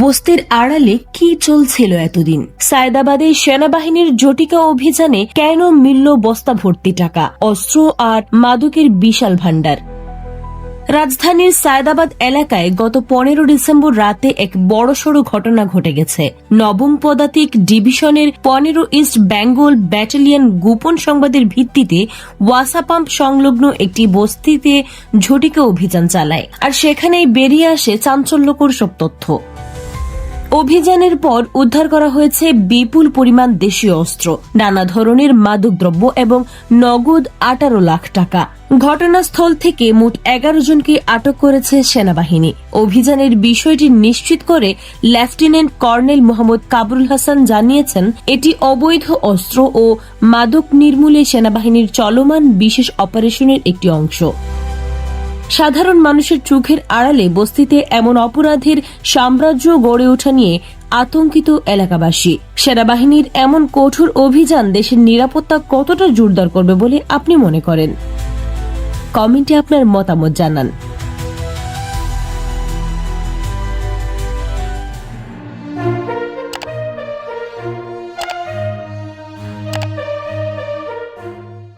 বস্তির আড়ালে কি চলছিল এতদিন? সায়দাবাদে সেনাবাহিনীর জটিকা অভিযানে কেন মিলল বস্তা ভর্তি টাকা, অস্ত্র আর মাদকের বিশাল ভাণ্ডার? রাজধানীর সায়দাবাদ এলাকায় গত 15 ডিসেম্বর রাতে এক বড়সড় ঘটনা ঘটে গেছে। নবম পদাতিক ডিভিশনের 15 ইস্ট বেঙ্গল ব্যাটালিয়ন গোপন সংবাদের ভিত্তিতে ওয়াসা পাম্প সংলগ্ন একটি বস্তিতে ঝটিকা অভিযান চালায়, আর সেখানেই বেরিয়ে আসে চাঞ্চল্যকর সব তথ্য। অভিযানের পর উদ্ধার করা হয়েছে বিপুল পরিমাণ দেশীয় অস্ত্র, নানা ধরনের মাদকদ্রব্য এবং নগদ 18 লাখ টাকা। ঘটনাস্থল থেকে মোট 11 জনকে আটক করেছে সেনাবাহিনী। অভিযানের বিষয়টি নিশ্চিত করে লেফটেন্যান্ট কর্নেল মোহাম্মদ কাবরুল হাসান জানিয়েছেন, এটি অবৈধ অস্ত্র ও মাদক নির্মূলে সেনাবাহিনীর চলমান বিশেষ অপারেশনের একটি অংশ। সাধারণ মানুষের চোখের আড়ালে বস্তিতে এমন অপরাধের সাম্রাজ্য গড়ে ওঠা নিয়ে আতঙ্কিত এলাকাবাসী। সেনাবাহিনীর এমন কঠোর অভিযান দেশের নিরাপত্তা কতটা জোরদার করবে বলে আপনি মনে করেন? কমেন্টে আপনার মতামত জানান।